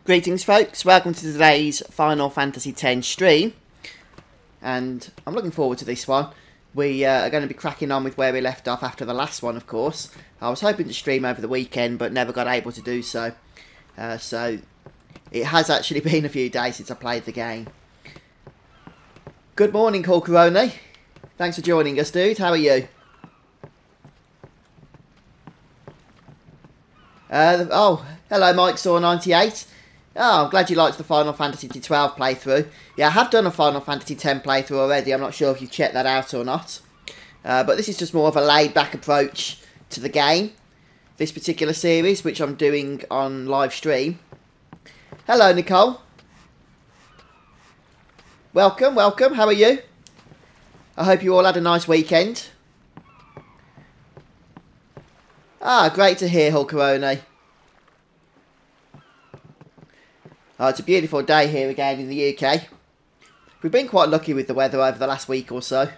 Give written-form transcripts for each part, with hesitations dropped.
Greetings folks, welcome to today's Final Fantasy X stream, and I'm looking forward to this one. We are going to be cracking on with where we left off after the last one, of course. I was hoping to stream over the weekend but never got able to do so. So it has actually been a few days since I played the game. Good morning, Corcorone. Thanks for joining us, dude. How are you? Oh, hello Mike Saw 98. Oh, I'm glad you liked the Final Fantasy XII playthrough. Yeah, I have done a Final Fantasy X playthrough already. I'm not sure if you've checked that out or not. But this is just more of a laid-back approach to the game. This particular series, which I'm doing on live stream. Hello, Nicole. Welcome, welcome. How are you? I hope you all had a nice weekend. Ah, great to hear, Hulkarone. Oh, it's a beautiful day here again in the UK. We've been quite lucky with the weather over the last week or so.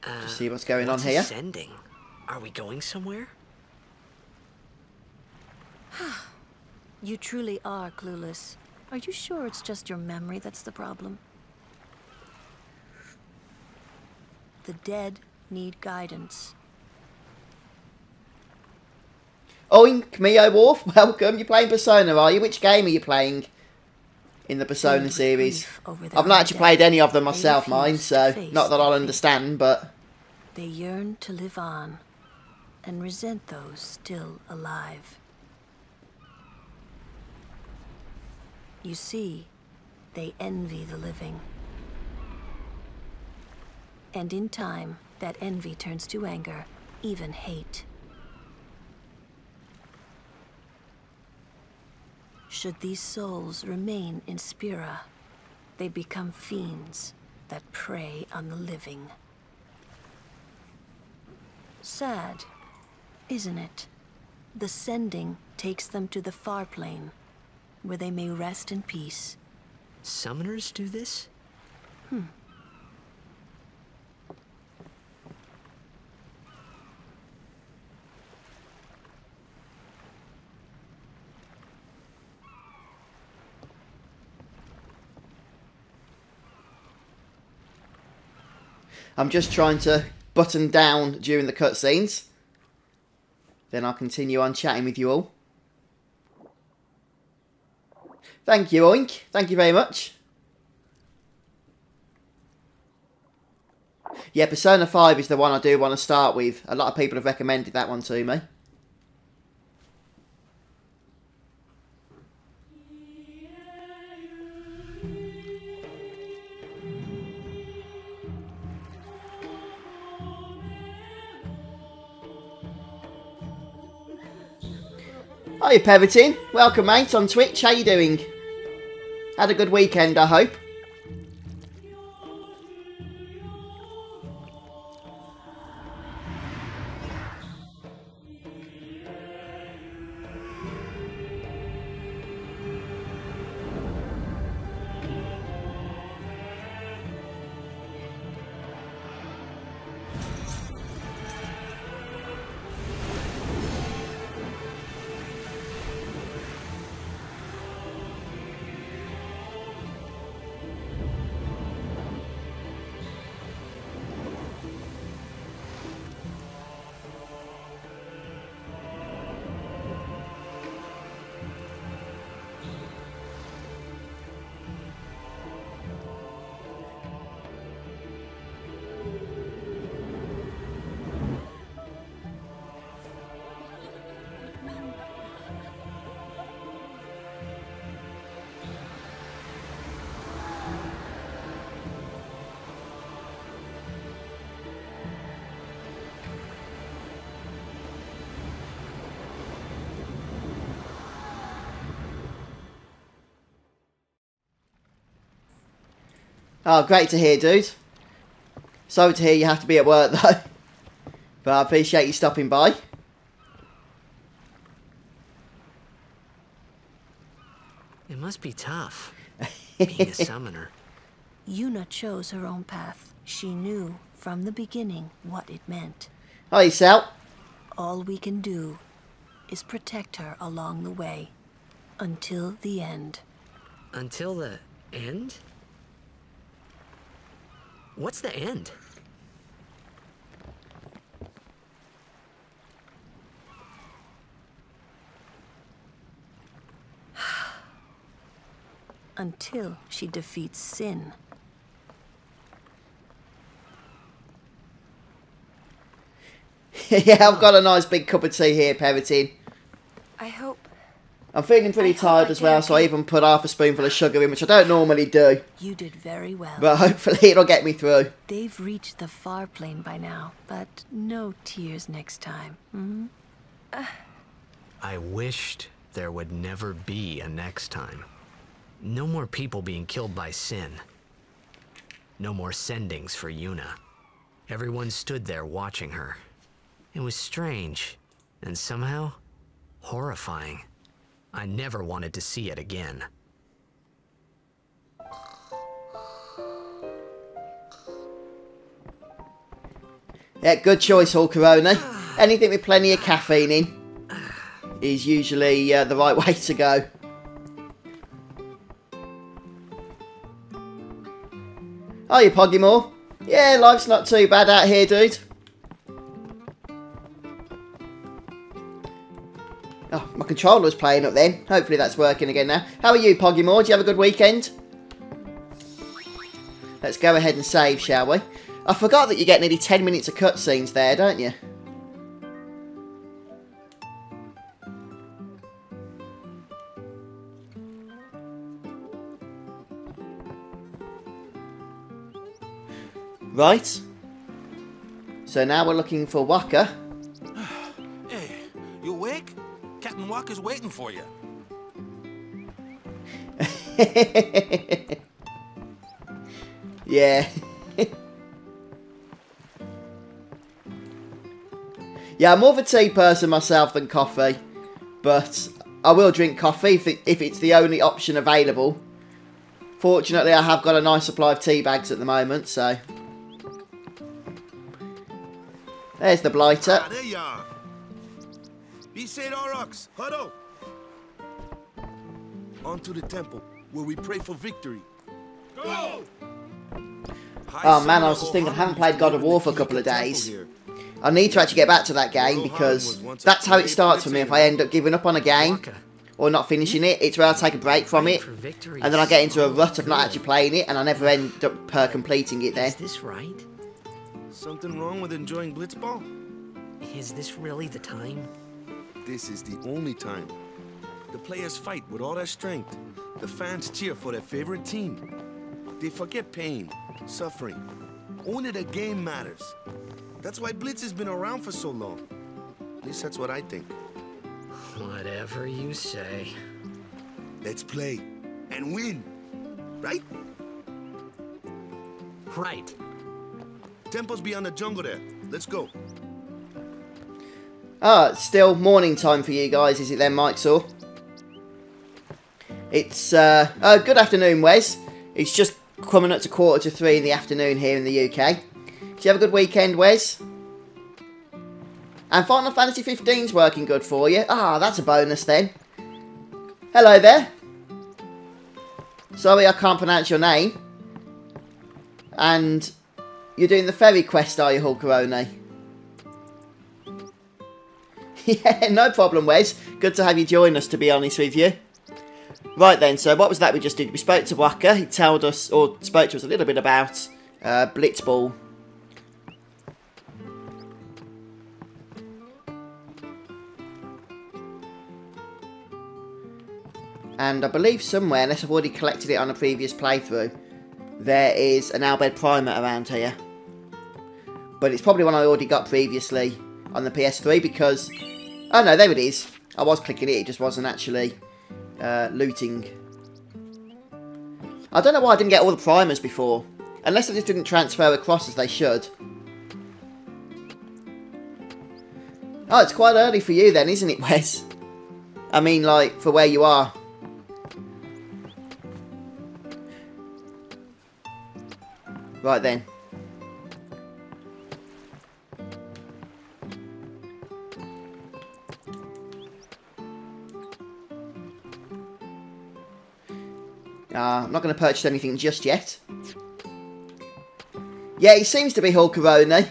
Just see what's going on here. Ascending? Are we going somewhere? You truly are clueless. Are you sure it's just your memory that's the problem? The dead need guidance. Oink, Mio Wolf, welcome. You're playing Persona, are you? Which game are you playing in the Persona series? I've not actually played any of them myself, mine, so not that I'll understand, but... They yearn to live on and resent those still alive. You see, they envy the living. And in time, that envy turns to anger, even hate. Should these souls remain in Spira, they become fiends that prey on the living. Sad, isn't it? The sending takes them to the far plane, where they may rest in peace. Summoners do this? I'm just trying to button down during the cutscenes. Then I'll continue on chatting with you all. Thank you, Oink. Thank you very much. Yeah, Persona 5 is the one I do want to start with. A lot of people have recommended that one to me. Hi, Pevitin. Welcome, mate, on Twitch. How you doing? Had a good weekend, I hope. Oh, great to hear, dude. Sorry to hear you have to be at work, though. But I appreciate you stopping by. It must be tough, being a summoner. Yuna chose her own path. She knew from the beginning what it meant. Hi, Sal. all we can do is protect her along the way. Until the end. Until the end? What's the end? Until she defeats sin. Yeah, I've got a nice big cup of tea here, Peretin. I hope. I'm feeling pretty tired as well, so I even put half a spoonful of sugar in, which I don't normally do. You did very well. But hopefully it'll get me through. They've reached the far plane by now, but no tears next time. I wished there would never be a next time. No more people being killed by sin. No more sendings for Yuna. Everyone stood there watching her. It was strange, and somehow horrifying. I never wanted to see it again. Yeah, good choice, Hulkaroni. Anything with plenty of caffeine in is usually the right way to go. Oh, you Poggymore? Yeah, life's not too bad out here, dude. Oh, my controller's playing up then. Hopefully that's working again now. How are you, Poggymore? Do you have a good weekend? Let's go ahead and save, shall we? I forgot that you get nearly 10 minutes of cutscenes there, don't you? Right. So now we're looking for Waka. Hey, you awake? Captain Walker's waiting for you. Yeah. Yeah, I'm more of a tea person myself than coffee. But I will drink coffee if it's the only option available. Fortunately, I have got a nice supply of tea bags at the moment, so... There's the blighter. Ah, there you are. Be said, Aurochs, huddle. On to the temple, where we pray for victory. Go! Oh man, I was just thinking, I haven't played God of War for a couple of days. I need to actually get back to that game, because that's how it starts for me. If I end up giving up on a game, or not finishing it, it's where I take a break from it, and then I get into a rut of not actually playing it, and I never end up completing it then. Is this right? Something wrong with enjoying Blitzball? Is this really the time? This is the only time. The players fight with all their strength. The fans cheer for their favorite team. They forget pain, suffering. Only the game matters. That's why Blitz has been around for so long. At least that's what I think. Whatever you say. Let's play and win, right? Right. Temple's beyond the jungle there. Let's go. Ah, it's still morning time for you guys, is it then, Mike Saw? It's, good afternoon, Wes. It's just coming up to 2:45 in the afternoon here in the UK. Did you have a good weekend, Wes? And Final Fantasy 15's working good for you. Ah, that's a bonus then. Hello there. Sorry I can't pronounce your name. And you're doing the ferry quest, are you, Hulkaroni? Yeah, no problem, Wes. Good to have you join us, to be honest with you. Right then, so what was that we just did? We spoke to Waka. He told us, or spoke to us a little bit about Blitzball. And I believe somewhere, unless I've already collected it on a previous playthrough, there is an Albed Primer around here. But it's probably one I already got previously on the PS3 because... Oh no, there it is. I was clicking it just wasn't actually looting. I don't know why I didn't get all the primers before. Unless they just didn't transfer across as they should. Oh, it's quite early for you then, isn't it, Wes? I mean, like, for where you are. Right then. I'm not going to purchase anything just yet. Yeah, he seems to be Hulkaroni.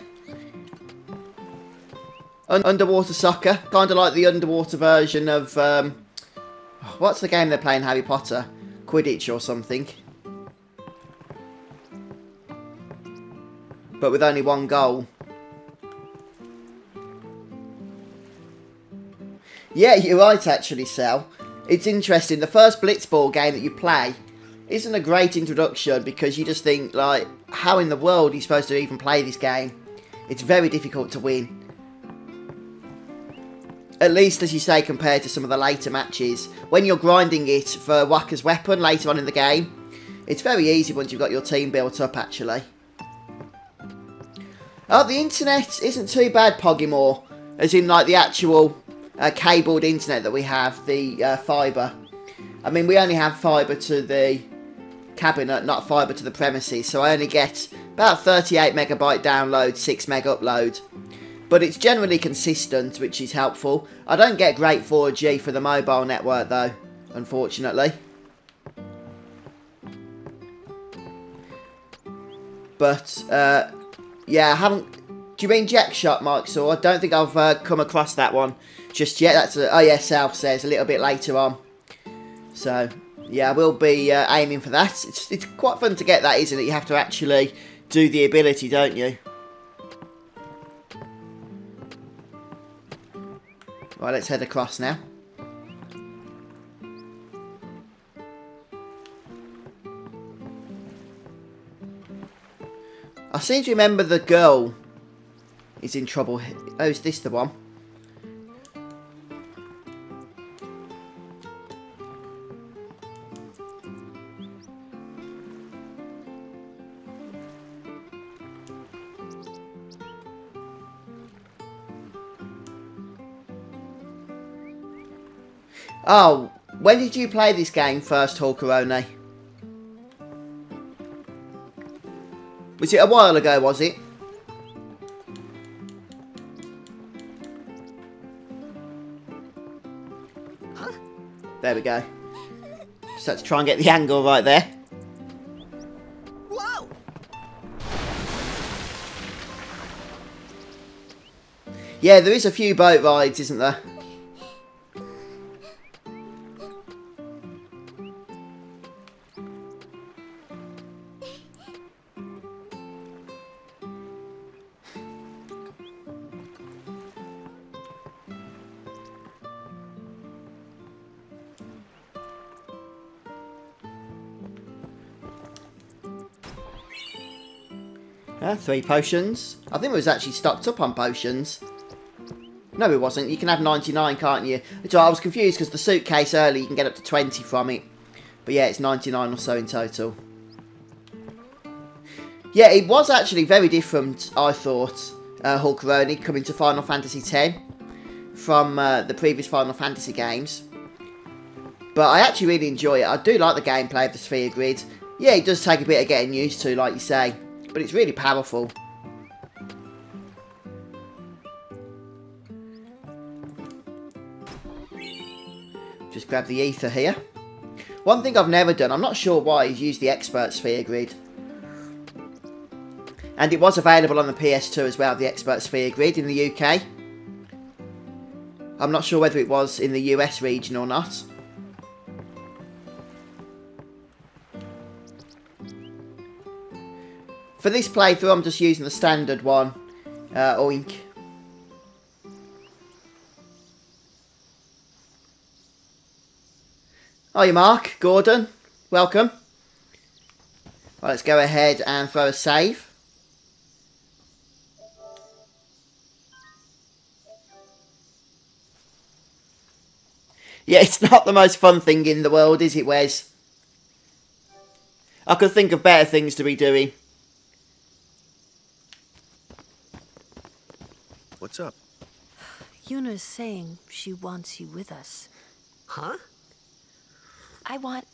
Underwater soccer. Kind of like the underwater version of... what's the game they're playing, Harry Potter? Quidditch or something. But with only one goal. Yeah, you're right actually, Sal. It's interesting. The first Blitzball game that you play isn't a great introduction because you just think, like, how in the world are you supposed to even play this game? It's very difficult to win. At least, as you say, compared to some of the later matches. When you're grinding it for Wakka's weapon later on in the game, it's very easy once you've got your team built up, actually. Oh, the internet isn't too bad, Poggymore. As in, like, the actual cabled internet that we have, the fibre. I mean, we only have fibre to the cabinet, not fibre to the premises. So I only get about 38 megabyte download, 6 meg upload. But it's generally consistent, which is helpful. I don't get great 4G for the mobile network, though, unfortunately. But, yeah, I haven't... Do you mean Jack Shot, Mike? So I don't think I've come across that one just yet. That's oh yeah, South says a little bit later on. So, yeah, I will be aiming for that. It's quite fun to get that, isn't it? You have to actually do the ability, don't you? Right, let's head across now. I seem to remember the girl is in trouble. Oh, is this the one? Oh, when did you play this game first, Hulkaroni? Was it a while ago, was it? Huh? There we go. Just had to try and get the angle right there. Whoa! Yeah, there is a few boat rides, isn't there? Yeah, 3 potions. I think it was actually stocked up on potions. No, it wasn't. You can have 99, can't you? So I was confused because the suitcase early, you can get up to 20 from it. But yeah, it's 99 or so in total. Yeah, it was actually very different, I thought, Hulkaroni coming to Final Fantasy X from the previous Final Fantasy games. But I actually really enjoy it. I do like the gameplay of the Sphere Grid. Yeah, it does take a bit of getting used to, like you say. But it's really powerful. Just grab the ether here. One thing I've never done, I'm not sure why, is use the Expert Sphere Grid. And it was available on the PS2 as well, the Expert Sphere Grid in the UK. I'm not sure whether it was in the US region or not. For this playthrough, I'm just using the standard one. Oink. Hiya, Mark. Gordon. Welcome. Right, let's go ahead and throw a save. Yeah, it's not the most fun thing in the world, is it, Wes? I could think of better things to be doing. What's up? Yuna's saying she wants you with us. Huh? I want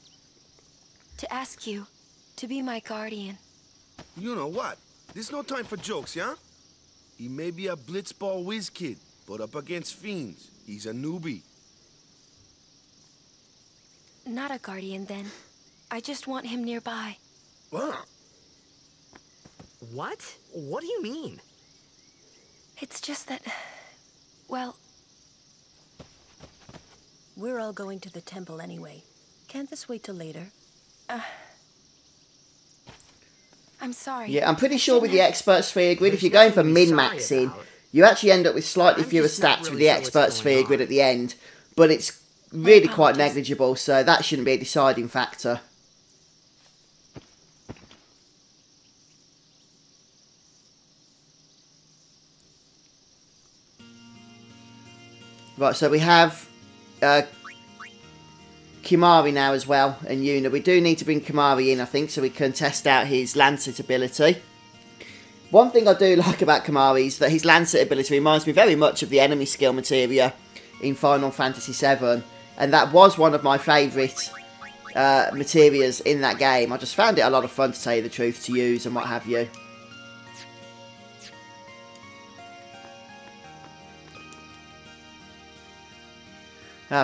to ask you to be my guardian. You know what? There's no time for jokes, yeah? He may be a blitzball whiz kid, but up against fiends, he's a newbie. Not a guardian, then. I just want him nearby. What? What? What do you mean? It's just that... Well... We're all going to the temple anyway. Can't this wait till later? I'm sorry. Yeah, I'm pretty sure with the expert sphere grid, if you're going for min-maxing, you actually end up with slightly fewer stats with the expert sphere grid at the end. But it's really quite negligible, so that shouldn't be a deciding factor. Right, so we have Kimari now as well, and Yuna. We do need to bring Kimari in, I think, so we can test out his Lancet ability. One thing I do like about Kimari is that his Lancet ability reminds me very much of the enemy skill materia in Final Fantasy VII, and that was one of my favourite materias in that game. I just found it a lot of fun, to tell you the truth, to use and what have you.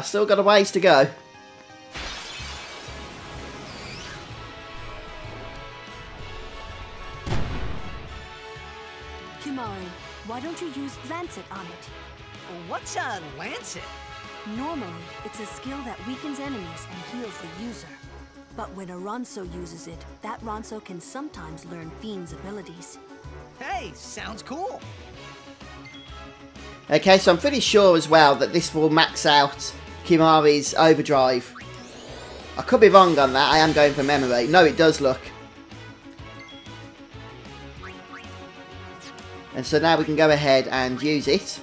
Still got a ways to go. Kimari, why don't you use Lancet on it? What's a Lancet? Normally, it's a skill that weakens enemies and heals the user. But when a Ronso uses it, that Ronso can sometimes learn Fiend's abilities. Hey, sounds cool. Okay, so I'm pretty sure as well that this will max out Kimari's overdrive. I could be wrong on that, I am going from memory. No, it does look. And so now we can go ahead and use it.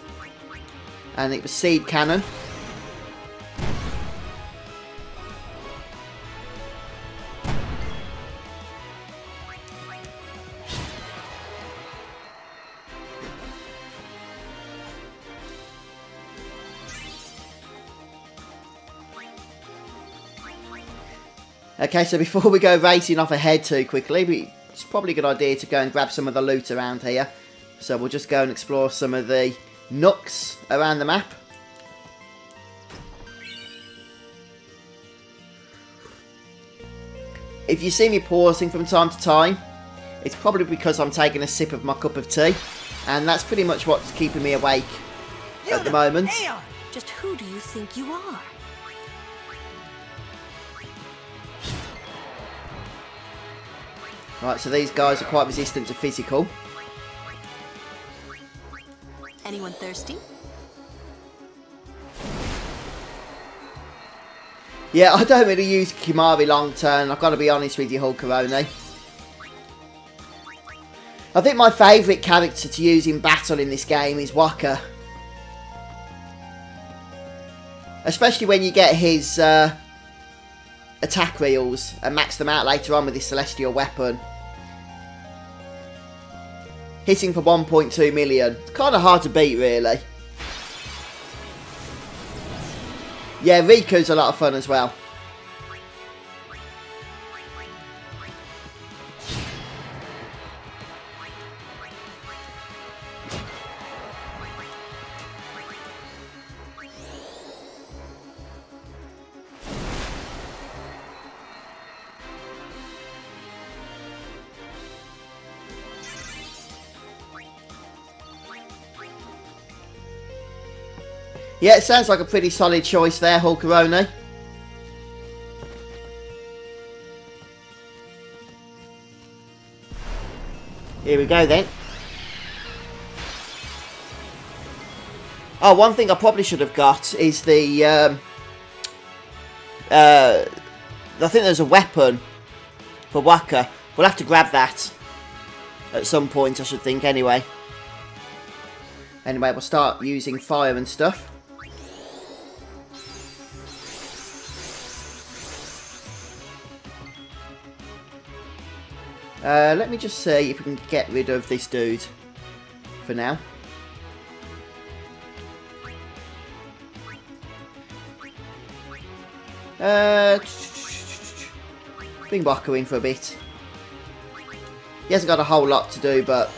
And it was Seed Cannon. Okay, so before we go racing off ahead too quickly, it's probably a good idea to go and grab some of the loot around here. So we'll just go and explore some of the nooks around the map. If you see me pausing from time to time, it's probably because I'm taking a sip of my cup of tea. And that's pretty much what's keeping me awake at the moment. Just who do you think you are? Right, so these guys are quite resistant to physical. Anyone thirsty? Yeah, I don't really use Kimari long term, I've got to be honest with you, Hulkaroni. I think my favourite character to use in battle in this game is Waka. Especially when you get his attack reels and max them out later on with his celestial weapon. Hitting for 1.2 million. It's kind of hard to beat, really. Yeah, Riku's a lot of fun as well. Yeah, it sounds like a pretty solid choice there, Hulkaroni. Here we go then. Oh, one thing I probably should have got is the... I think there's a weapon for Waka. We'll have to grab that at some point, I should think, anyway. Anyway, we'll start using fire and stuff. Let me just see if we can get rid of this dude for now. Bring Waka in for a bit. He hasn't got a whole lot to do, but...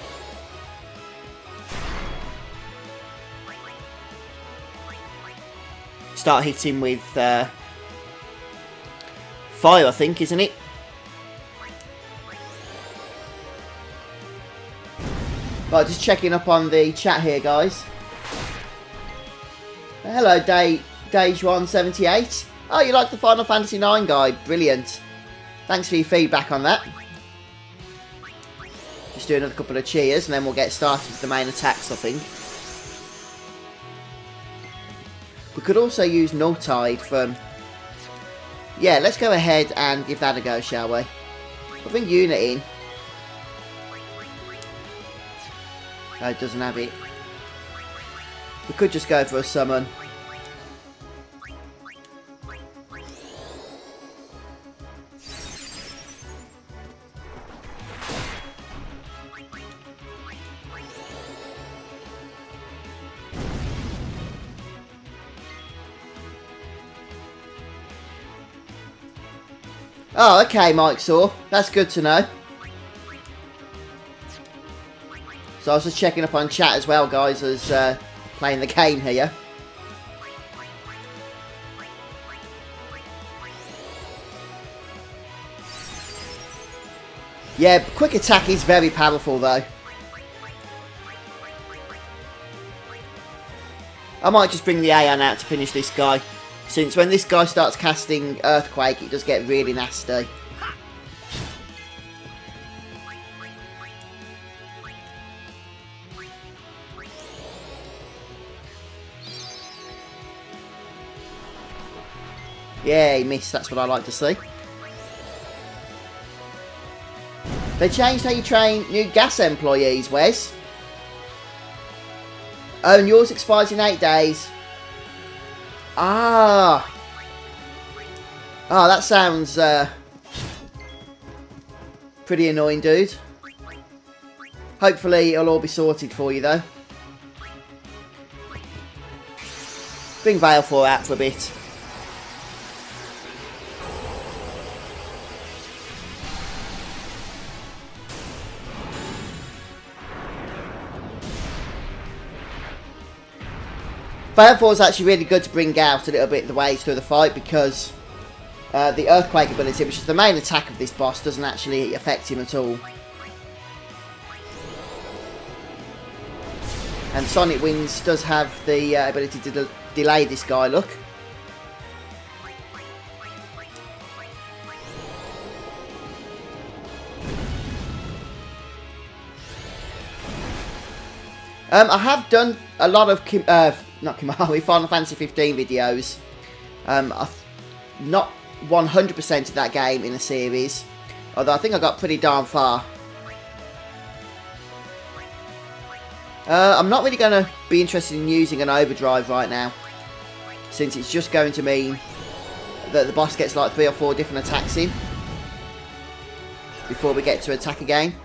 Start hitting with fire, I think, isn't it? Right, just checking up on the chat here, guys. Hello, Dejuan78. Oh, you like the Final Fantasy IX guide? Brilliant. Thanks for your feedback on that. Just do another couple of cheers and then we'll get started with the main attacks, I think. We could also use Nulltide from... Yeah, let's go ahead and give that a go, shall we? I'll bring Unit in. Oh, it doesn't have it. We could just go for a summon. Oh, okay, Mike Saw. That's good to know. So I was just checking up on chat as well, guys, as playing the game here. Yeah, quick attack is very powerful, though. I might just bring the Aeon out to finish this guy. Since when this guy starts casting Earthquake, it does get really nasty. Yeah, he missed. That's what I like to see. They changed how you train new gas employees, Wes. Oh, and yours expires in 8 days. Ah. Oh, that sounds pretty annoying, dude. Hopefully it'll all be sorted for you, though. Bring Baleful out for a bit. Baleful is actually really good to bring out a little bit the way through the fight because the Earthquake ability, which is the main attack of this boss, doesn't actually affect him at all. And Sonic Wings does have the ability to delay this guy, look. I have done a lot of Final Fantasy 15 videos. Not 100% of that game in a series, although I think I got pretty darn far. I'm not really going to be interested in using an overdrive right now, since it's just going to mean that the boss gets like 3 or 4 different attacks in before we get to attack again.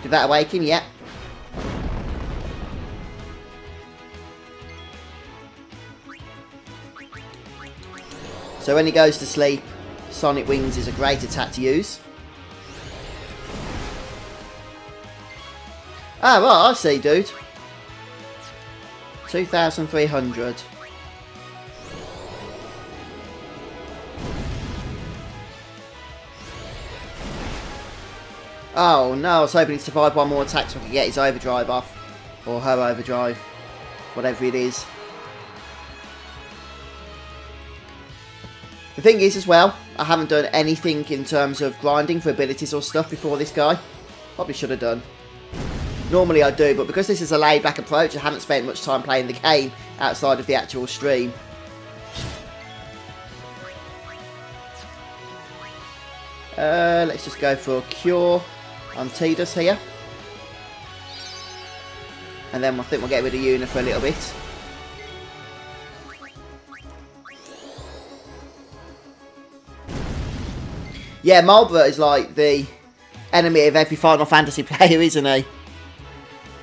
Did that awaken? Yep. So when he goes to sleep, Sonic Wings is a great attack to use. Ah, right, I see, dude. 2,300. Oh no, I was hoping he'd survive one more attack so I could get his overdrive off. Or her overdrive. Whatever it is. The thing is as well, I haven't done anything in terms of grinding for abilities or stuff before this guy. Probably should have done. Normally I do, but because this is a laid back approach, I haven't spent much time playing the game outside of the actual stream. Let's just go for a cure on Tidus here. And then I think we'll get rid of Yuna for a little bit. Yeah, Marlborough is like the enemy of every Final Fantasy player, isn't he?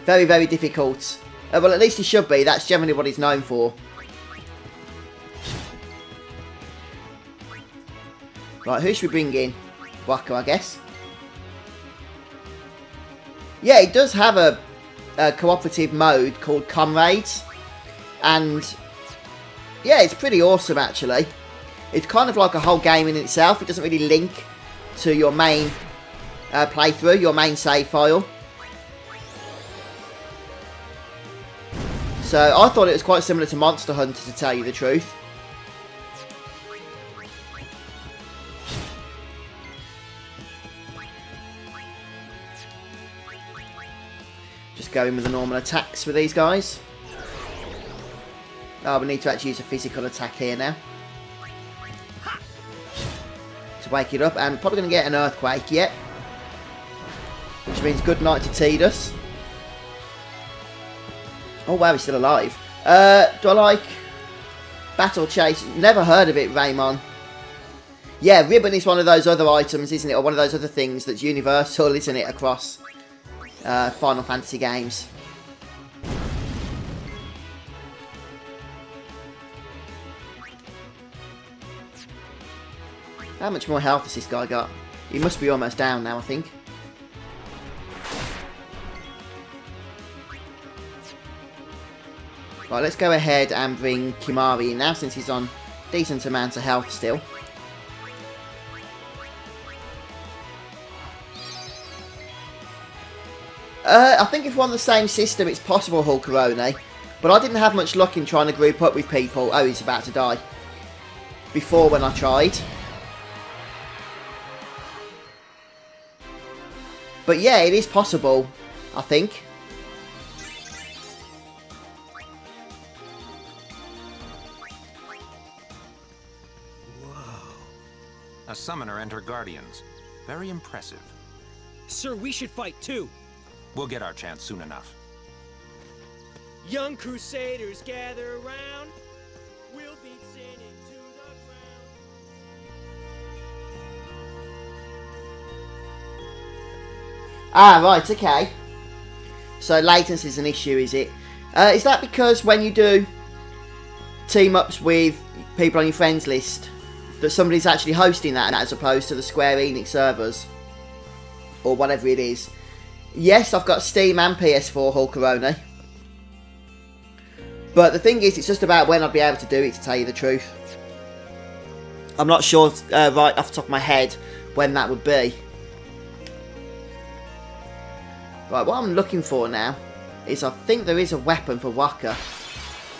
Very, very difficult. Well, at least he should be. That's generally what he's known for. Right, who should we bring in? Wacko, I guess. Yeah, it does have a cooperative mode called Comrades. And yeah, it's pretty awesome actually. It's kind of like a whole game in itself. It doesn't really link to your main playthrough, your main save file. So I thought it was quite similar to Monster Hunter, to tell you the truth. Just go in with the normal attacks with these guys. Oh, we need to actually use a physical attack here now to wake it up, and probably going to get an earthquake yet, which means good night to Tidus. Oh wow, he's still alive. Do I like Battle Chase? Never heard of it, Raymond. Yeah, Ribbon is one of those other items, isn't it? Or one of those other things that's universal, isn't it, across Final Fantasy games. How much more health has this guy got? He must be almost down now, I think. Right, let's go ahead and bring Kimahri in now, since he's on decent amount of health still. I think if we're on the same system, it's possible, Hulkaroni. But I didn't have much luck in trying to group up with people. Oh, he's about to die. Before, when I tried. But yeah, it is possible, I think. A summoner and her guardians. Very impressive. Sir, we should fight too. We'll get our chance soon enough. Young crusaders gather around. We'll beat sin into the ground. Ah, right, okay. So latency is an issue, is it? Is that because when you do team-ups with people on your friends list, that somebody's actually hosting that as opposed to the Square Enix servers? Or whatever it is. Yes, I've got Steam and PS4, Hulkaroni. But the thing is, it's just about when I'd be able to do it, to tell you the truth. I'm not sure right off the top of my head when that would be. Right, what I'm looking for now is, I think there is a weapon for Waka.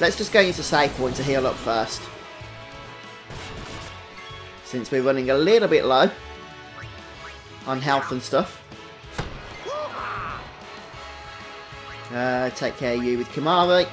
Let's just go into save point to heal up first, since we're running a little bit low on health and stuff. Take care of you with Kimahri.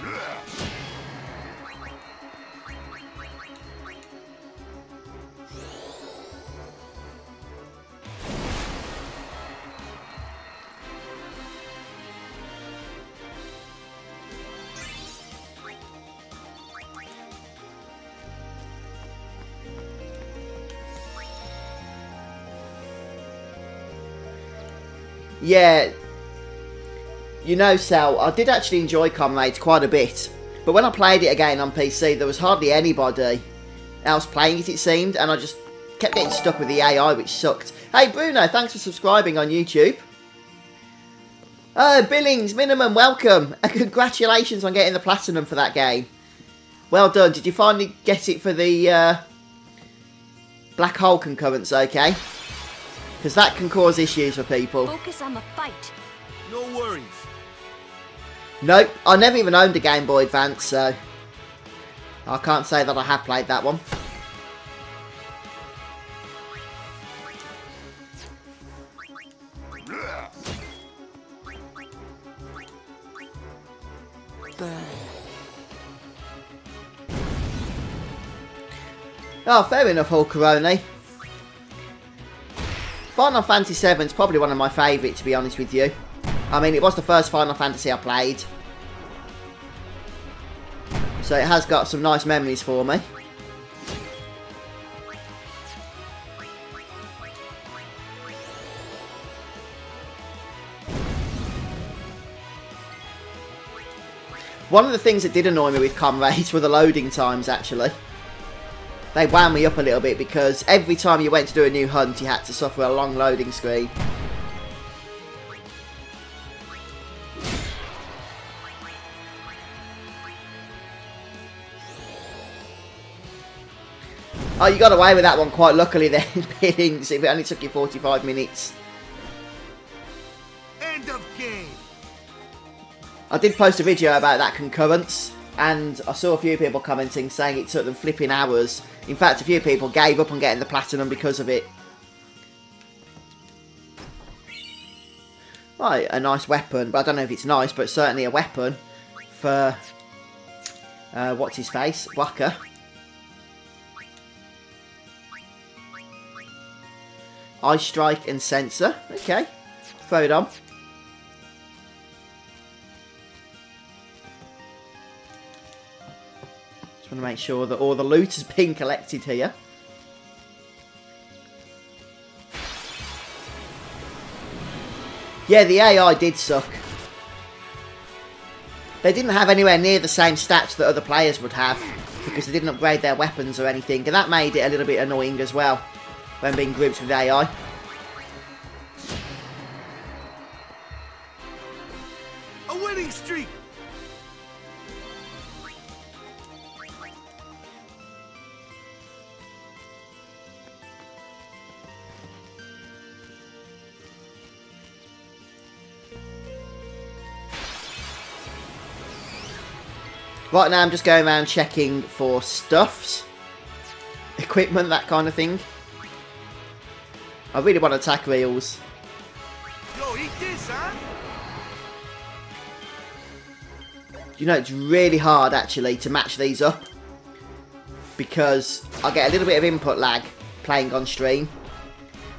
Yeah, you know, Sal, I did actually enjoy Comrades quite a bit, but when I played it again on PC, there was hardly anybody else playing it, it seemed, and I just kept getting stuck with the AI, which sucked. Hey Bruno, thanks for subscribing on YouTube. Billings, Minimum, welcome, and congratulations on getting the Platinum for that game. Well done. Did you finally get it for the Black Hole concurrence, okay? Because that can cause issues for people. Focus on the fight. No worries. Nope, I never even owned a Game Boy Advance, so I can't say that I have played that one. Oh, fair enough, Hulkaroni. Final Fantasy VII is probably one of my favourites, to be honest with you. I mean, it was the first Final Fantasy I played, so it has got some nice memories for me. One of the things that did annoy me with Comrades were the loading times, actually. They wound me up a little bit, because every time you went to do a new hunt, you had to suffer a long loading screen. Oh, you got away with that one quite luckily then, Billings. It only took you 45 minutes. End of game. I did post a video about that concurrence, and I saw a few people commenting saying it took them flipping hours. In fact, a few people gave up on getting the platinum because of it. Right, a nice weapon, but I don't know if it's nice, but it's certainly a weapon for, what's his face, Waka. Eye strike and sensor, okay, throw it on. Just want to make sure that all the loot has been collected here. Yeah, the AI did suck. They didn't have anywhere near the same stats that other players would have, because they didn't upgrade their weapons or anything, and that made it a little bit annoying as well, when being grouped with AI. A winning streak. Right now I'm just going around checking for stuffs, equipment, that kind of thing. I really want attack reels. Yo, eat this, huh? You know, it's really hard actually to match these up, because I get a little bit of input lag playing on stream,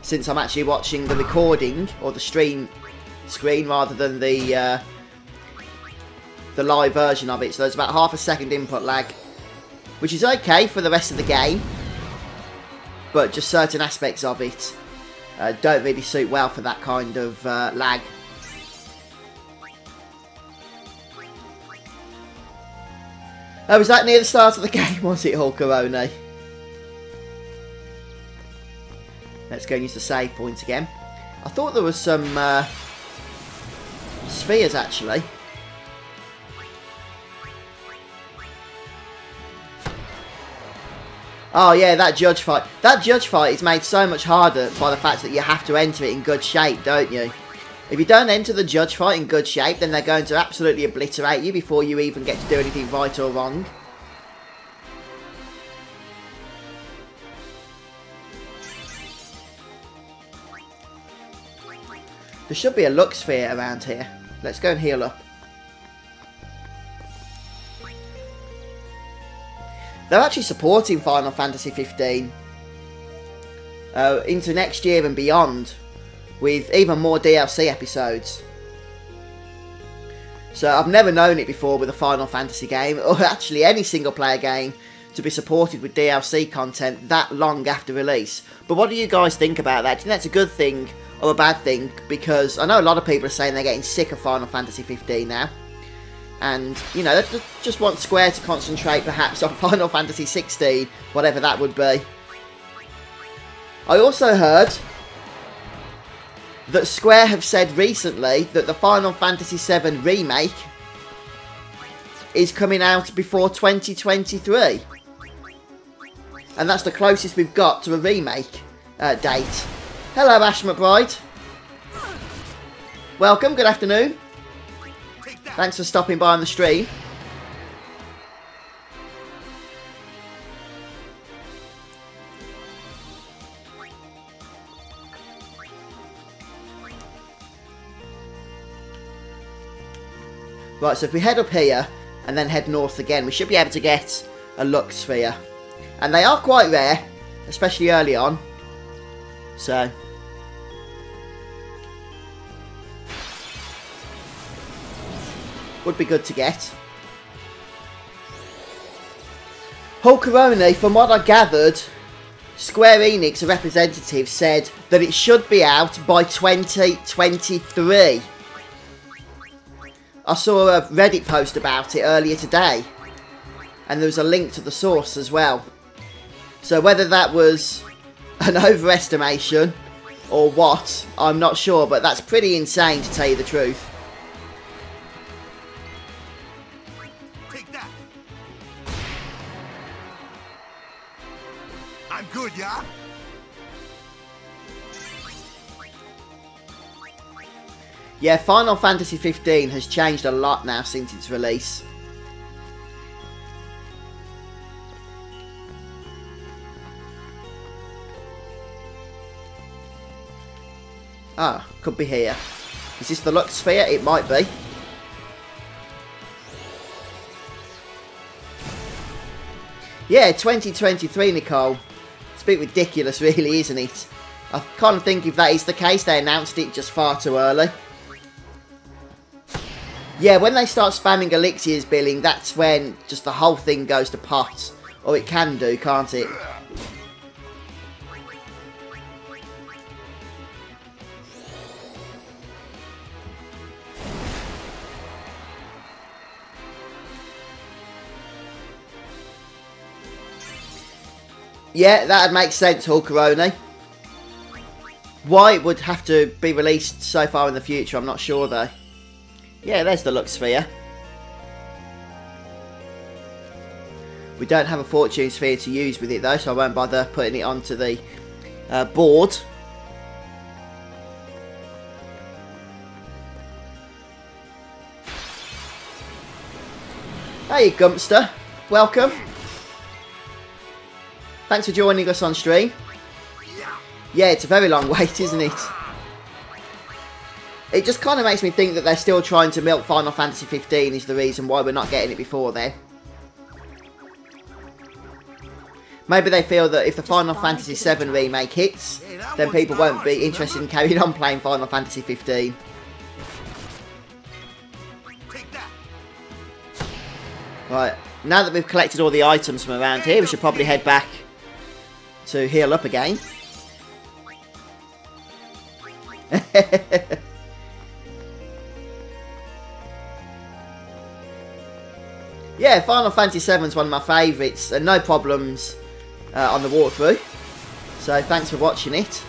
since I'm actually watching the recording or the stream screen rather than the live version of it. So there's about half a second input lag, which is okay for the rest of the game, but just certain aspects of it don't really suit well for that kind of lag. Oh, was that near the start of the game, was it, Hulkaroni? Let's go and use the save point again. I thought there was some spheres, actually. Oh yeah, that judge fight. That judge fight is made so much harder by the fact that you have to enter it in good shape, don't you? If you don't enter the judge fight in good shape, then they're going to absolutely obliterate you before you even get to do anything right or wrong. There should be a luck sphere around here. Let's go and heal up. They're actually supporting Final Fantasy 15 into next year and beyond, with even more DLC episodes. So I've never known it before with a Final Fantasy game, or actually any single player game, to be supported with DLC content that long after release. But what do you guys think about that? Do you think that's a good thing or a bad thing? Because I know a lot of people are saying they're getting sick of Final Fantasy 15 now. And, you know, they just want Square to concentrate perhaps on Final Fantasy 16, whatever that would be. I also heard that Square have said recently that the Final Fantasy 7 remake is coming out before 2023. And that's the closest we've got to a remake date. Hello, Ash McBride. Welcome, good afternoon. Thanks for stopping by on the stream. Right, so if we head up here and then head north again, we should be able to get a luck sphere. And they are quite rare, especially early on. So would be good to get. Hulkaroni, from what I gathered, Square Enix, a representative, said that it should be out by 2023. I saw a Reddit post about it earlier today, and there was a link to the source as well. So whether that was an overestimation or what, I'm not sure, but that's pretty insane to tell you the truth. I'm good, yeah? Yeah, Final Fantasy 15 has changed a lot now since its release. Ah, could be here. Is this the Lux Sphere? It might be. Yeah, 2023, Nicole. It's a bit ridiculous, really, isn't it? I kind of think if that is the case, they announced it just far too early. Yeah, when they start spamming elixirs billing, that's when just the whole thing goes to pot. Or it can do, can't it? Yeah, that'd make sense, Hulkaroni. Why it would have to be released so far in the future, I'm not sure though. Yeah, there's the Lux Sphere. We don't have a Fortune Sphere to use with it though, so I won't bother putting it onto the board. Hey Gumpster, welcome. Thanks for joining us on stream. Yeah, it's a very long wait, isn't it? It just kind of makes me think that they're still trying to milk Final Fantasy 15 is the reason why we're not getting it before then. Maybe they feel that if the Final Fantasy 7 remake hits, then people won't be interested in carrying on playing Final Fantasy 15. Right, now that we've collected all the items from around here, we should probably head back to heal up again. Yeah, Final Fantasy 7 is one of my favourites, and no problems on the walkthrough. So thanks for watching it.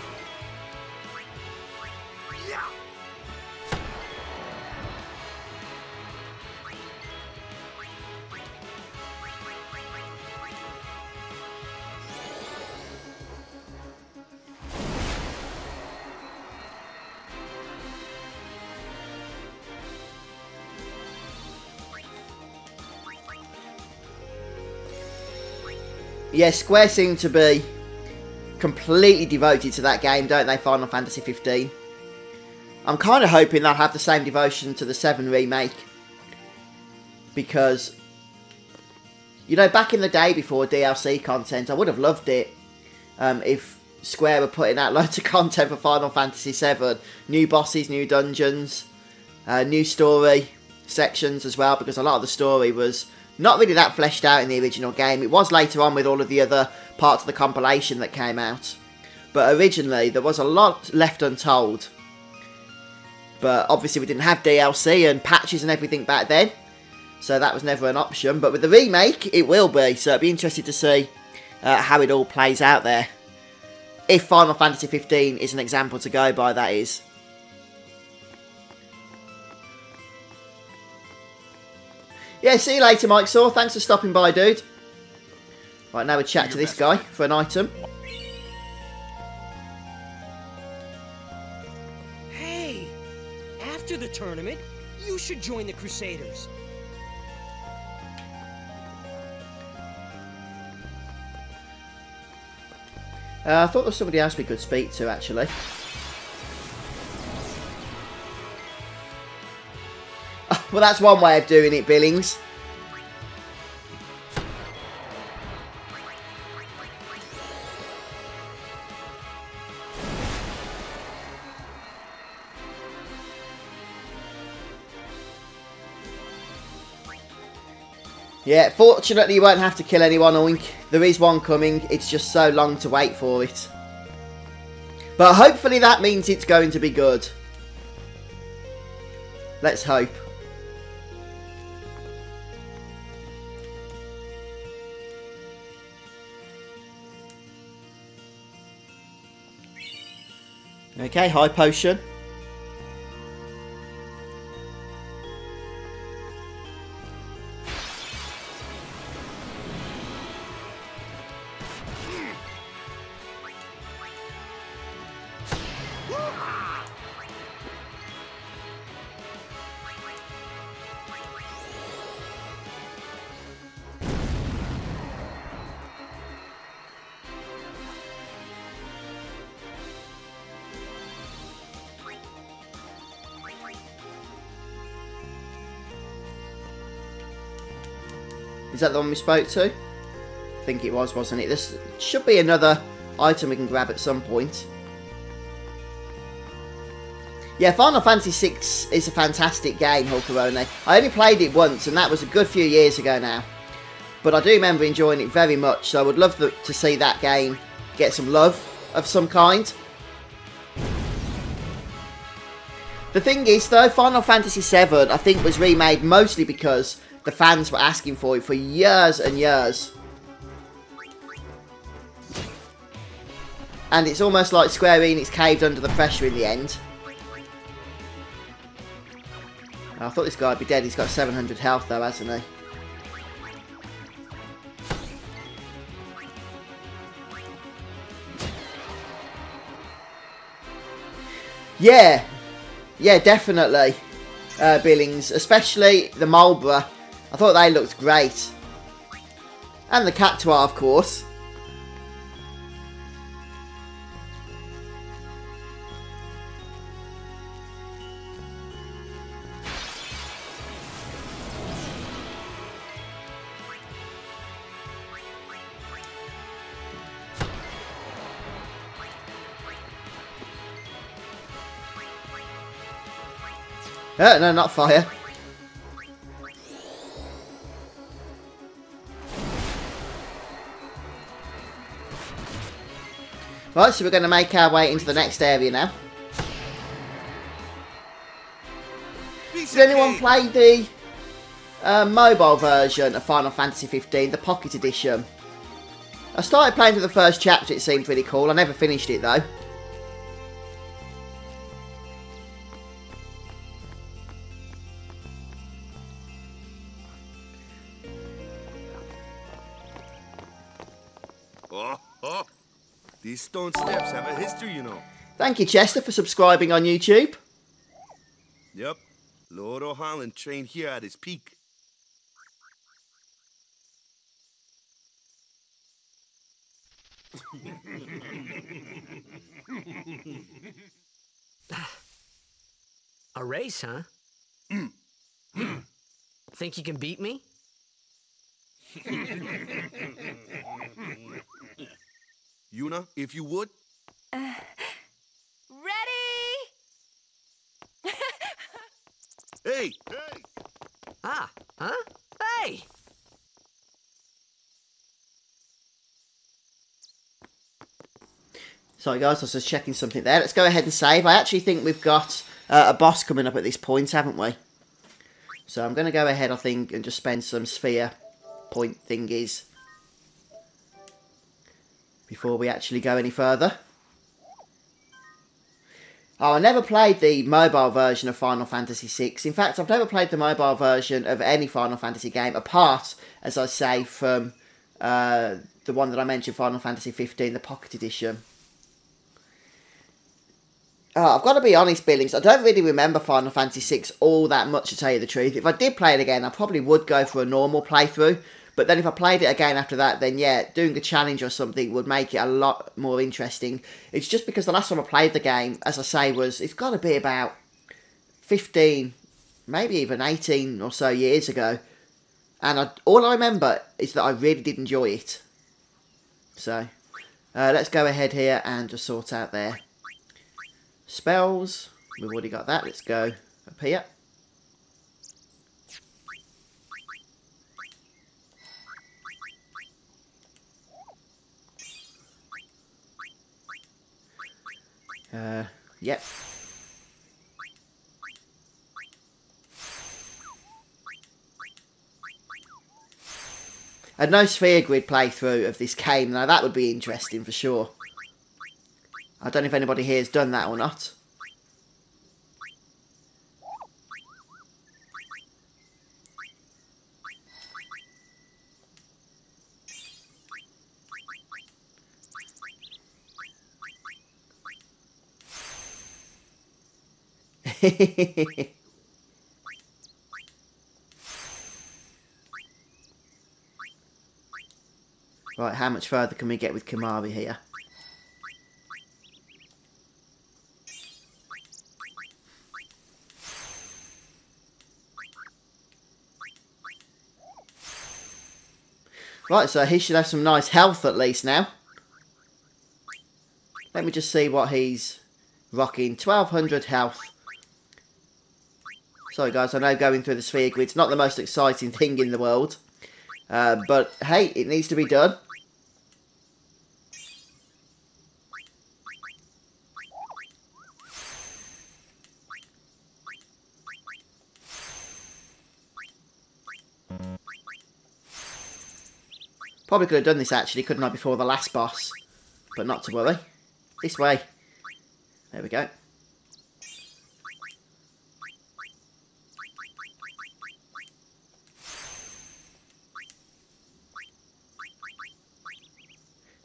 Yeah, Square seem to be completely devoted to that game, don't they, Final Fantasy 15? I'm kind of hoping they'll have the same devotion to the 7 remake. Because, you know, back in the day before DLC content, I would have loved it if Square were putting out loads of content for Final Fantasy 7. New bosses, new dungeons, new story sections as well, because a lot of the story was not really that fleshed out in the original game. It was later on with all of the other parts of the compilation that came out. But originally, there was a lot left untold. But obviously we didn't have DLC and patches and everything back then. So that was never an option. But with the remake, it will be. So it'll be interesting to see how it all plays out there. If Final Fantasy 15 is an example to go by, that is. Yeah, see you later, Mike Saw. Thanks for stopping by, dude. Right, now we chat to this guy for an item. Hey! After the tournament, you should join the Crusaders. I thought there was somebody else we could speak to, actually. Well, that's one way of doing it, Billings. Yeah, fortunately you won't have to kill anyone, Oink. There is one coming, it's just so long to wait for it. But hopefully that means it's going to be good. Let's hope. Okay, high potion. Is that the one we spoke to? I think it was, wasn't it? This should be another item we can grab at some point. Yeah, Final Fantasy VI is a fantastic game, Hulkarone. I only played it once, and that was a good few years ago now. But I do remember enjoying it very much, so I would love to see that game get some love of some kind. The thing is, though, Final Fantasy VII, I think, was remade mostly because the fans were asking for it for years and years. And it's almost like Square Enix caved under the pressure in the end. I thought this guy would be dead. He's got 700 health, though, hasn't he? Yeah. Yeah, definitely. Billings. Especially the Marlborough. I thought they looked great. And the Cactuar, of course. No, not fire. Right, so we're going to make our way into the next area now. Did anyone play the mobile version of Final Fantasy 15, the Pocket Edition? I started playing through the first chapter, it seemed pretty cool. I never finished it though. These stone steps have a history, you know. Thank you, Chester, for subscribing on YouTube. Yep. Lord O'Holland trained here at his peak. A race, huh? Think you can beat me? Yuna, if you would. Ready? Hey! Ah, huh? Hey! Sorry guys, I was just checking something there. Let's go ahead and save. I actually think we've got a boss coming up at this point, haven't we? So I'm going to go ahead, I think, and just spend some sphere point thingies before we actually go any further. Oh, I never played the mobile version of Final Fantasy VI. In fact, I've never played the mobile version of any Final Fantasy game, apart, as I say, from the one that I mentioned, Final Fantasy 15, the Pocket Edition. I've got to be honest, Billings, I don't really remember Final Fantasy VI all that much, to tell you the truth. If I did play it again, I probably would go for a normal playthrough. But then if I played it again after that, then yeah, doing a challenge or something would make it a lot more interesting. It's just because the last time I played the game, as I say, it's got to be about 15, maybe even 18 or so years ago. And all I remember is that I really did enjoy it. So, let's go ahead here and just sort out their spells. We've already got that. Let's go up here. Yep. A no sphere grid playthrough of this game. Now that would be interesting for sure. I don't know if anybody here has done that or not. Right, how much further can we get with Kimari here? Right, so he should have some nice health at least now. Let me just see what he's rocking. 1200 health. Sorry guys, I know going through the sphere grid's not the most exciting thing in the world. But hey, it needs to be done. Probably could have done this actually, couldn't I, before the last boss. But not to worry. This way. There we go.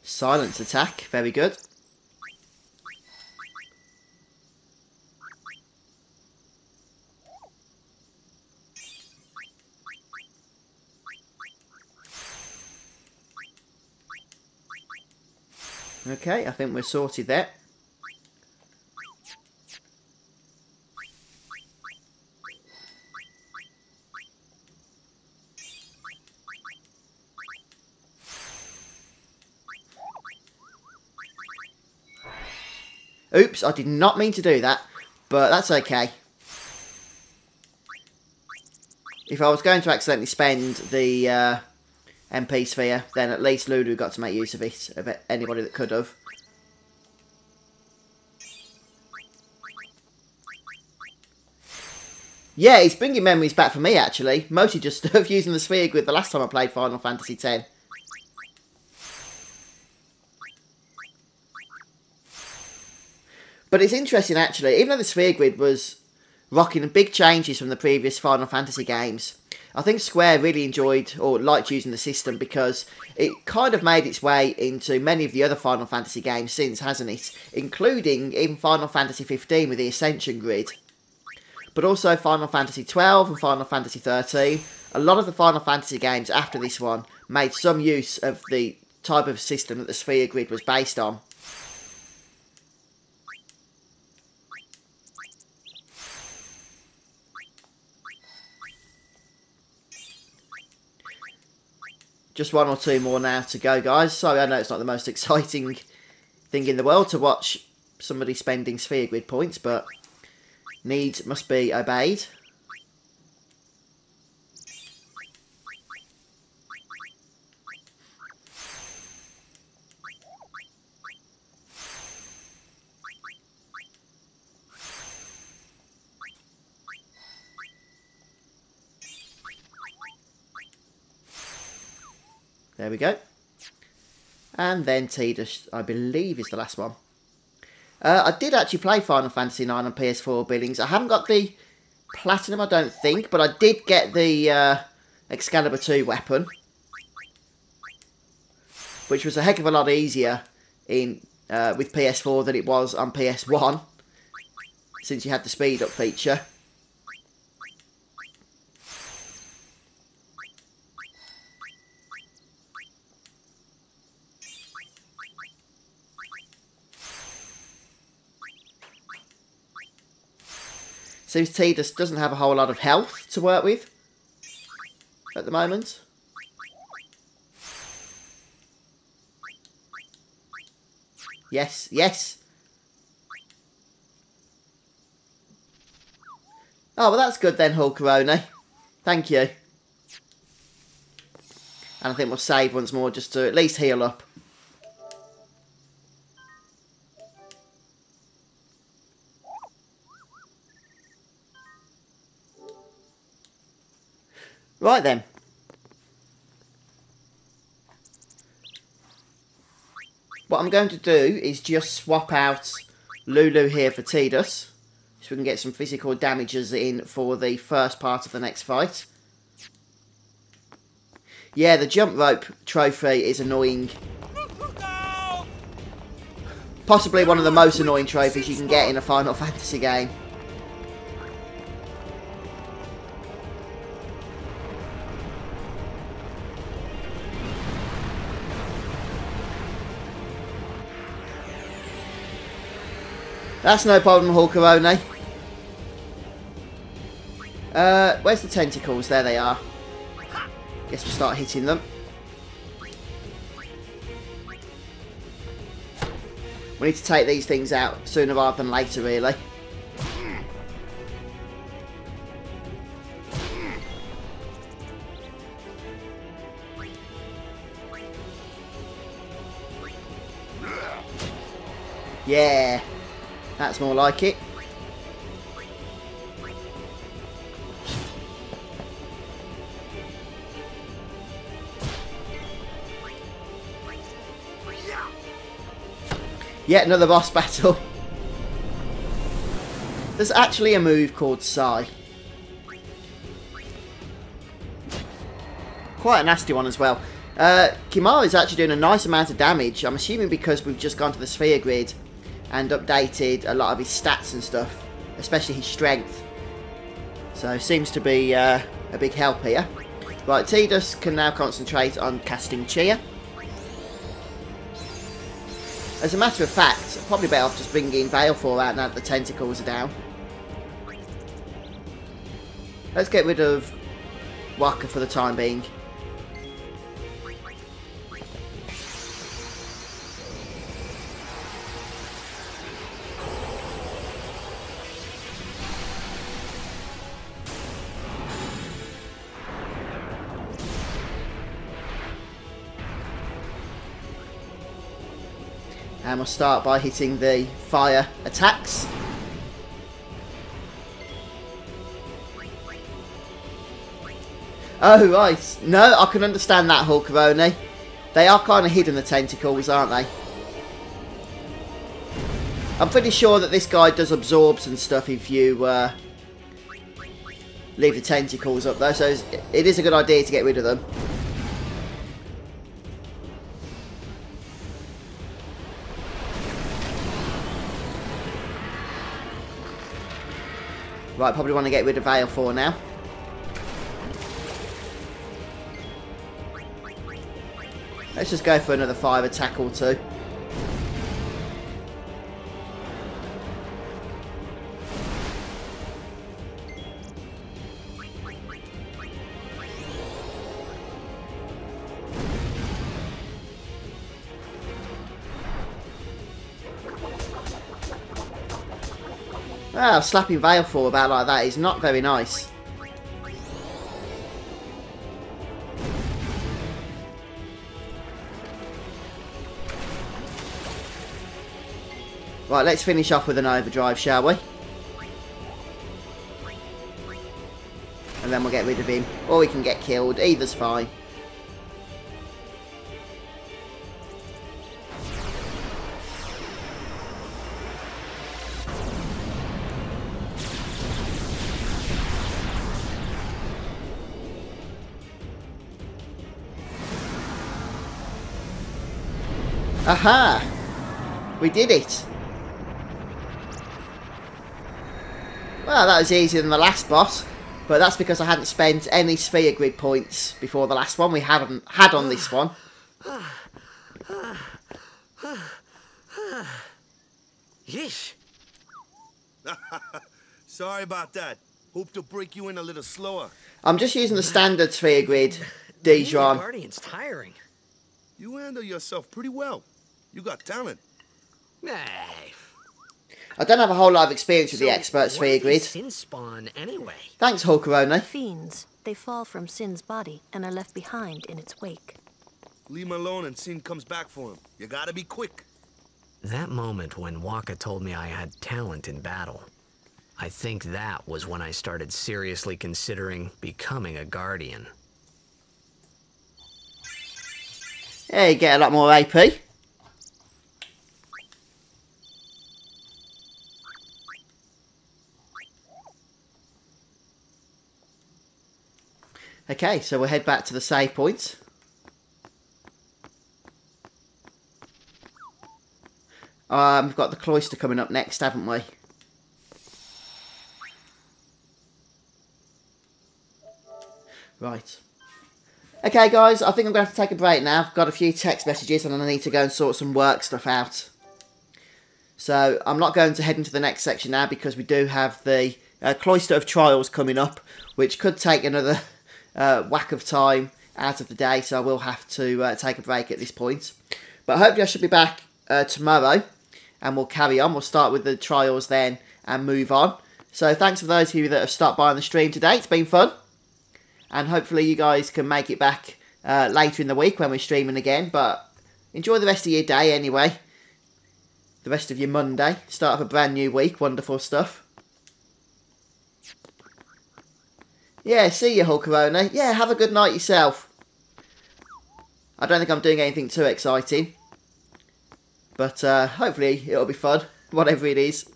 Silence attack, very good. Okay, I think we're sorted there. Oops, I did not mean to do that, but that's okay. If I was going to accidentally spend the MP sphere, then at least Lulu got to make use of it, anybody that could have. Yeah, it's bringing memories back for me actually, mostly just of using the sphere grid the last time I played Final Fantasy X. But it's interesting actually, even though the sphere grid was rocking big changes from the previous Final Fantasy games, I think Square really enjoyed or liked using the system because it kind of made its way into many of the other Final Fantasy games since, hasn't it? Including even Final Fantasy 15 with the Ascension grid. But also Final Fantasy 12 and Final Fantasy 13. A lot of the Final Fantasy games after this one made some use of the type of system that the sphere grid was based on. Just one or two more now to go, guys. Sorry, I know it's not the most exciting thing in the world to watch somebody spending sphere grid points, but needs must be obeyed. There we go. And then Tidus, I believe, is the last one. I did actually play Final Fantasy 9 on PS4 billings. I haven't got the Platinum, I don't think, but I did get the Excalibur 2 weapon, which was a heck of a lot easier in with PS4 than it was on PS1, since you had the speed up feature. Seems Tidus doesn't have a whole lot of health to work with at the moment. Yes, yes. Oh, well that's good then, Hulkaroni. Thank you. And I think we'll save once more just to at least heal up. Right then. What I'm going to do is just swap out Lulu here for Tidus, so we can get some physical damages in for the first part of the next fight. Yeah, the jump rope trophy is annoying. Possibly one of the most annoying trophies you can get in a Final Fantasy game. That's no problem, Hulkaroni. Where's the tentacles? There they are. Guess we'll start hitting them. We need to take these things out sooner rather than later, really. Yeah, that's more like it. Yet another boss battle. There's actually a move called Sigh. Quite a nasty one as well. Kimahri is actually doing a nice amount of damage. I'm assuming because we've just gone to the sphere grid and updated a lot of his stats and stuff, especially his strength. So seems to be a big help here. Right, Tidus can now concentrate on casting Cheer. As a matter of fact, probably better off just bringing Baleful out now that the tentacles are down. Let's get rid of Waka for the time being. And we'll start by hitting the fire attacks. Oh, right. No, I can understand that, Hulkaroni. They are kind of hidden, the tentacles, aren't they? I'm pretty sure that this guy does absorbs and stuff if you leave the tentacles up there, so it is a good idea to get rid of them. Right, probably want to get rid of Baleful now. Let's just go for another fire attack or two. Wow, slapping Baleful about like that is not very nice. Right, let's finish off with an overdrive, shall we? And then we'll get rid of him. Or we can get killed. Either's fine. Aha! We did it! Well, that was easier than the last boss, but that's because I hadn't spent any sphere grid points before the last one. We hadn't had on this one. Yeesh. Sorry about that. Hope to break you in a little slower. I'm just using the standard sphere grid, Dijon. Guardian's tiring. You handle yourself pretty well. You got talent. Hey. I don't have a whole lot of experience with the expert sphere grid. Sin spawn anyway. Thanks, Hulkaroni. Fiends. They fall from Sin's body and are left behind in its wake. Leave him alone and Sin comes back for him. You gotta be quick. That moment when Waka told me I had talent in battle, I think that was when I started seriously considering becoming a Guardian. Yeah, you get a lot more AP. Okay, so we'll head back to the save point. We've got the cloister coming up next, haven't we? Right. Okay, guys, I think I'm going to have to take a break now. I've got a few text messages and I need to go and sort some work stuff out. So, I'm not going to head into the next section now because we do have the Cloister of Trials coming up, which could take another whack of time out of the day, so I will have to take a break at this point. But hopefully I should be back tomorrow, and we'll carry on. We'll start with the trials then and move on. So thanks for those of you that have stopped by on the stream today. It's been fun. And hopefully you guys can make it back later in the week when we're streaming again. But enjoy the rest of your day anyway. The rest of your Monday. Start of a brand new week. Wonderful stuff. Yeah, see you, Hulkarona. Yeah, have a good night yourself. I don't think I'm doing anything too exciting. But hopefully it'll be fun. Whatever it is.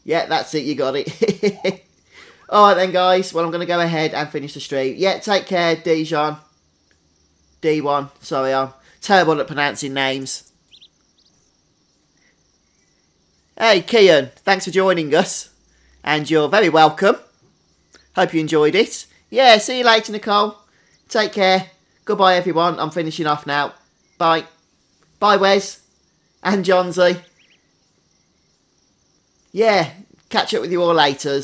Yeah, that's it. You got it. Alright then, guys. Well, I'm going to go ahead and finish the stream. Yeah, take care, Dijon. D1. Sorry, I'm terrible at pronouncing names. Hey, Kian. Thanks for joining us. And you're very welcome. Hope you enjoyed it. Yeah, see you later, Nicole. Take care. Goodbye, everyone. I'm finishing off now. Bye. Bye, Wes. And Johnsy. Yeah, catch up with you all later.